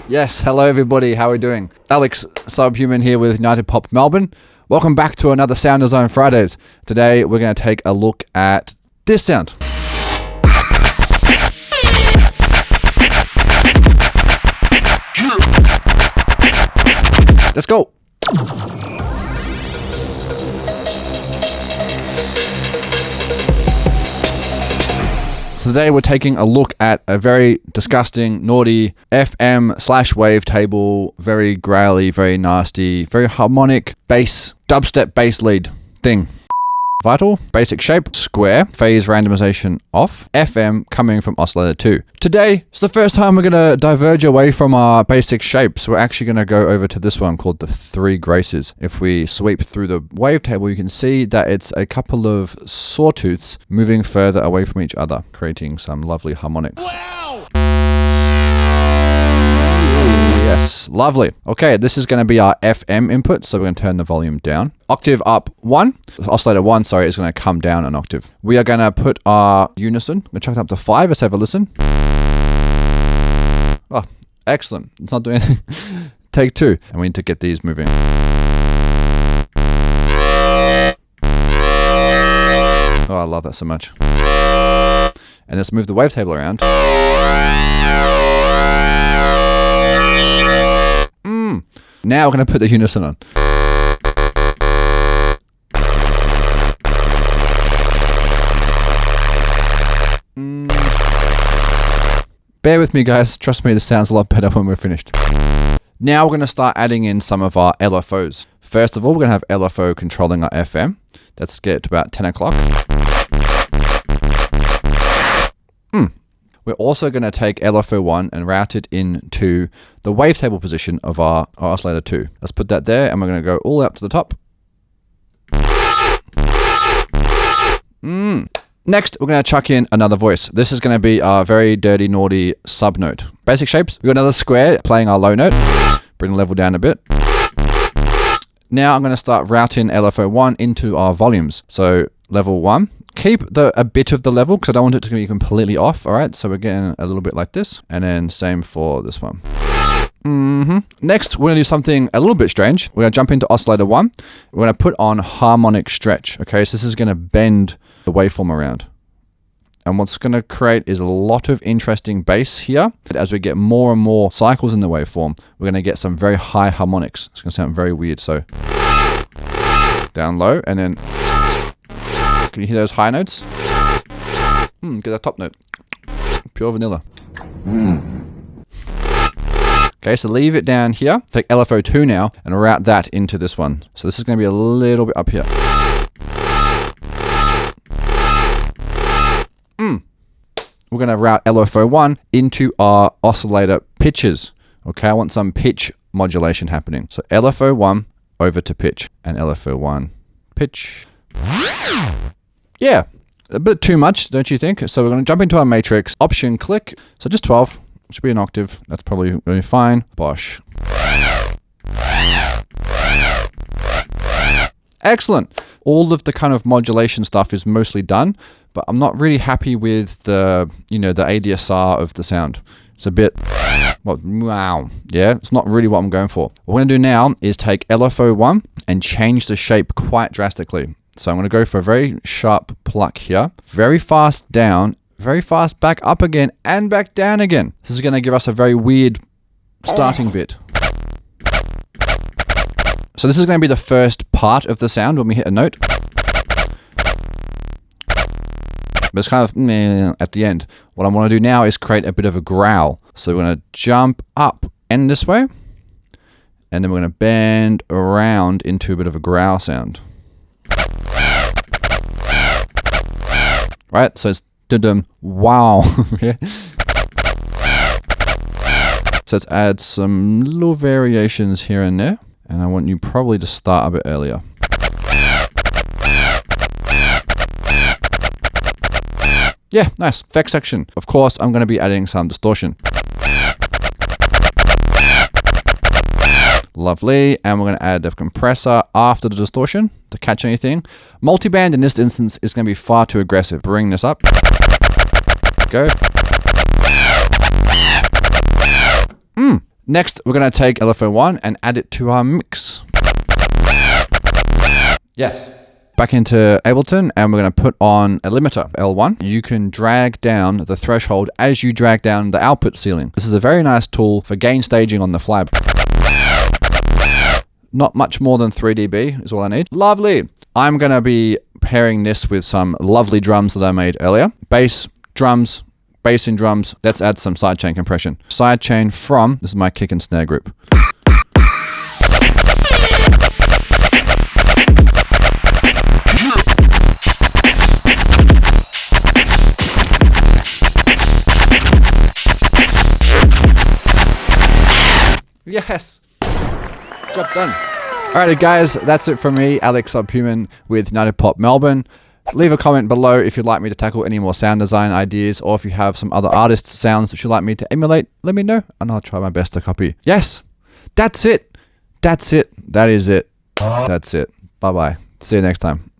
Yes, hello everybody, how are we doing? Alex Subhuman here with United Pop Melbourne. Welcome back to another Sound Design Fridays. Today we're going to take a look at this sound. Let's go. So today we're taking a look at a very disgusting, naughty FM/wavetable, very growly, very nasty, very harmonic bass, dubstep bass lead thing. Vital, basic shape, square, phase randomization off, FM coming from oscillator 2. Today, it's the first time we're going to diverge away from our basic shapes. We're actually going to go over to this one called the Three Graces. If we sweep through the wavetable, you can see that it's a couple of sawtooths moving further away from each other, creating some lovely harmonics. Wow! Yes, lovely. Okay, this is going to be our FM input, so we're going to turn the volume down. Octave up 1, oscillator 1, sorry, is going to come down an octave. We are going to put our unison, we're chuck it up to 5, let's have a listen. Oh, excellent, it's not doing anything. Take 2, and we need to get these moving. Oh, I love that so much. And let's move the wavetable around. Now we're going to put the unison on. Bear with me guys, trust me, this sounds a lot better when we're finished. Now we're going to start adding in some of our LFOs. First of all, we're going to have LFO controlling our FM. Let's get to about 10 o'clock. We're also going to take LFO1 and route it into the wavetable position of our oscillator 2. Let's put that there, and we're going to go all the way up to the top. Next, we're going to chuck in another voice. This is going to be our very dirty, naughty subnote. Basic shapes. We've got another square playing our low note. Bring the level down a bit. Now I'm going to start routing LFO1 into our volumes. So level 1. Keep a bit of the level because I don't want it to be completely off. All right, so we're getting a little bit like this, and then same for this one. Next, we're gonna do something a little bit strange. We're gonna jump into oscillator 1. We're gonna put on Harmonic Stretch. Okay, so this is gonna bend the waveform around, and what's gonna create is a lot of interesting bass here. As we get more and more cycles in the waveform, we're gonna get some very high harmonics. It's gonna sound very weird. So down low, and then. Can you hear those high notes? Get that top note. Pure vanilla. Okay, so leave it down here. Take LFO2 now and route that into this one. So this is going to be a little bit up here. We're going to route LFO1 into our oscillator pitches. Okay, I want some pitch modulation happening. So LFO1 over to pitch, and LFO1 pitch. Yeah, a bit too much, don't you think? So we're going to jump into our matrix, option click, so just 12, should be an octave, that's probably really fine, bosh. Excellent. All of the kind of modulation stuff is mostly done, but I'm not really happy with the, the ADSR of the sound. It's a bit, wow, yeah, it's not really what I'm going for. What we're going to do now is take LFO1 and change the shape quite drastically. So I'm going to go for a very sharp pluck here, very fast down, very fast back up again, and back down again. This is going to give us a very weird starting bit. So this is going to be the first part of the sound when we hit a note. But it's kind of meh at the end. What I want to do now is create a bit of a growl. So we're going to jump up and this way, and then we're going to bend around into a bit of a growl sound. Right, so it's wow. Okay. So let's add some little variations here and there, and I want you probably to start a bit earlier. Yeah, nice. Effects section. Of course, I'm going to be adding some distortion. Lovely, and we're going to add a compressor after the distortion to catch anything. Multiband in this instance is going to be far too aggressive. Bring this up. Go. Next, we're going to take LFO1 and add it to our mix. Yes. Back into Ableton, and we're going to put on a limiter, L1. You can drag down the threshold as you drag down the output ceiling. This is a very nice tool for gain staging on the fly. Not much more than 3 dB is all I need. Lovely. I'm going to be pairing this with some lovely drums that I made earlier. Bass, drums, bass in drums. Let's add some sidechain compression. Sidechain from, this is my kick and snare group. Yes! Job done. Alrighty guys, that's it from me, Alex Subhuman with United Pop Melbourne. Leave a comment below if you'd like me to tackle any more sound design ideas, or if you have some other artists' sounds that you'd like me to emulate, let me know and I'll try my best to copy. Yes! That's it! That's it. That is it. That's it. Bye bye. See you next time.